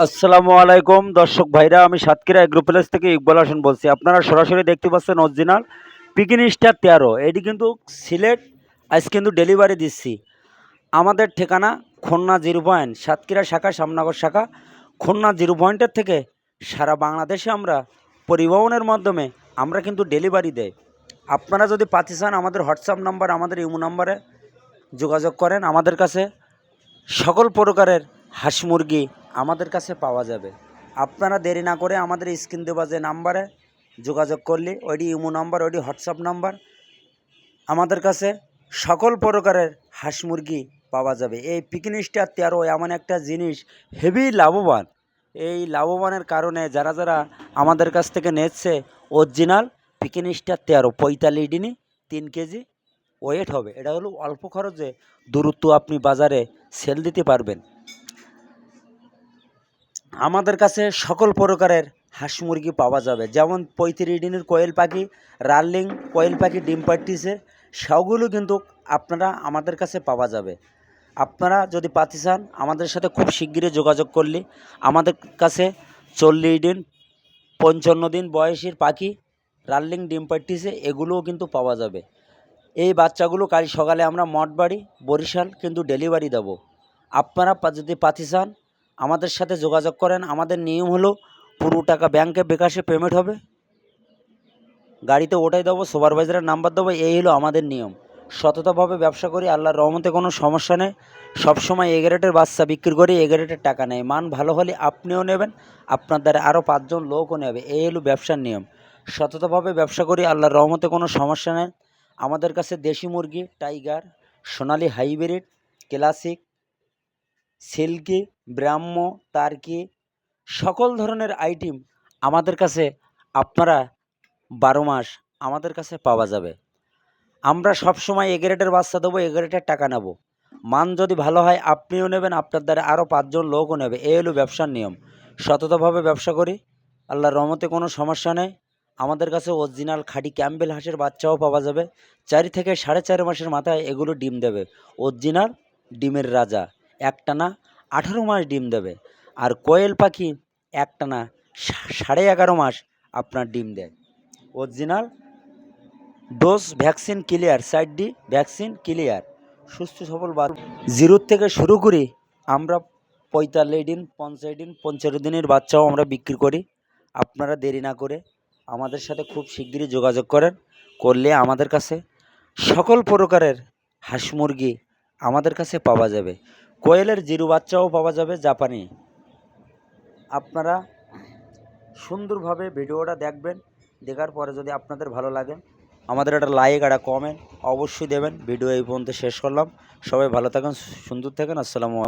আসসালামু আলাইকুম দর্শক ভাইরা, আমি সাতক্ষীরা এগ্রো প্লেস থেকে ইকবাল হাসান বলছি। আপনারা সরাসরি দেখতে পাচ্ছেন অরিজিনাল পিকিন স্টার 13। এটি কিন্তু সিলেট, আজ কিন্তু ডেলিভারি দিচ্ছি। আমাদের ঠিকানা খুলনা 0 পয়েন্ট, সাতক্ষীরা শাখা, শ্যামনগর শাখা, খুলনা 0 পয়েন্টের থেকে সারা বাংলাদেশে আমরা পরিবহনের মাধ্যমে আমরা কিন্তু ডেলিভারি দেয়। আপনারা যদি পাতি চান, আমাদের হোয়াটসঅ্যাপ নাম্বার, আমাদের ইমো নাম্বারে যোগাযোগ করেন। আমাদের কাছে সকল প্রকারের হাঁস মুরগি আমাদের কাছে পাওয়া যাবে। আপনারা দেরি না করে আমাদের স্ক্রিন দেওয়া যে নাম্বারে যোগাযোগ করলে, ওইটি ইমো নাম্বার, ওইটি হোয়াটসঅ্যাপ নাম্বার, আমাদের কাছে সকল প্রকারের হাঁস মুরগি পাওয়া যাবে। এই পিকিন স্টার 13 এমন একটা জিনিস, হেভি লাভবান। এই লাভবানের কারণে যারা যারা আমাদের কাছ থেকে নিচ্ছে, অরিজিনাল পিকিন স্টার 13 45 দিনই 3 কেজি ওয়েট হবে। এটা হলো অল্প খরচে দ্রুত আপনি বাজারে সেল দিতে পারবেন। আমাদের কাছে সকল প্রকারের হাঁস মুরগি পাওয়া যাবে, যেমন 35 দিনের কোয়েল পাখি, রানিং কোয়েল পাখি ডিম পাড়তিছে, সবগুলো কিন্তু আপনারা আমাদের কাছে পাওয়া যাবে। আপনারা যদি পাতি চান, আমাদের সাথে খুব শিগগিরই যোগাযোগ করলে আমাদের কাছে 40 দিন 55 দিন বয়সের পাখি রানিং ডিম পাড়তিছে, এগুলোও কিন্তু পাওয়া যাবে। এই বাচ্চাগুলো কাল সকালে আমরা মঠবাড়ি, বরিশাল কিন্তু ডেলিভারি দেবো। আপনারা যদি পাতি চান, আমাদের সাথে যোগাযোগ করেন। আমাদের নিয়ম হলো পুরো টাকা ব্যাংকে বিকাশে পেমেন্ট হবে, গাড়িতে ওটাই দেবো, সুপারভাইজারের নাম্বার দেবো। এই হলো আমাদের নিয়ম। সততাভাবে ব্যবসা করি, আল্লাহর রহমতে কোনো সমস্যা নেই। সবসময় এ গ্রেডের বাচ্চা বিক্রি করি, এ গ্রেডের টাকা নেই। মান ভালো হলে আপনিও নেবেন, আপনার দ্বারা আরও 5 জন লোকও নেবে। এই হলো ব্যবসার নিয়ম। সততাভাবে ব্যবসা করি, আল্লাহর রহমতে কোনো সমস্যা নেই। আমাদের কাছে দেশি মুরগি, টাইগার, সোনালি হাইব্রিড, ক্লাসিক, সিল্কি, ব্রাহ্ম, টার্কি, সকল ধরনের আইটেম আমাদের কাছে আপনারা 12 মাস আমাদের কাছে পাওয়া যাবে। আমরা সবসময় এ গ্রেডের বাচ্চা দেবো, এ গ্রেডের টাকা নেব। মান যদি ভালো হয় আপনিও নেবেন, আপনার দ্বারা আরও 5 জন লোকও নেবে। এই হলো ব্যবসার নিয়ম। সততাভাবে ব্যবসা করি, আল্লাহর রহমতে কোনো সমস্যা নেই। আমাদের কাছে অরিজিনাল খাঁটি ক্যাম্বেল হাঁসের বাচ্চাও পাওয়া যাবে। 4 থেকে 4.5 মাসের মাথায় এগুলো ডিম দেবে। অরিজিনাল ডিমের রাজা, একটানা 18 মাস ডিম দেবে। আর কোয়েল পাখি একটানা 11.5 মাস আপনার ডিম দেয়। Original dose vaccine clear, 4D vaccine clear, সুস্থ সবল 0 থেকে শুরু করি আমরা 45 দিন, 50 দিন, 15 দিনের বাচ্চাও আমরা বিক্রি করি। আপনারা দেরি না করে আমাদের সাথে খুব শিগগিরই যোগাযোগ করেন। করলে আমাদের কাছে সকল প্রকারের হাঁস মুরগি আমাদের কাছে পাওয়া যাবে। কোয়েলের জিরো বাচ্চাও পাওয়া যাবে, জাপানি। আপনারা সুন্দরভাবে ভিডিওটা দেখবেন। দেখার পরে যদি আপনাদের ভালো লাগে, আমাদের একটা লাইক, একটা কমেন্ট অবশ্যই দেবেন। ভিডিও এই পর্যন্ত শেষ করলাম। সবাই ভালো থাকেন, সুন্দর থাকেন। আসসালামু আলাইকুম।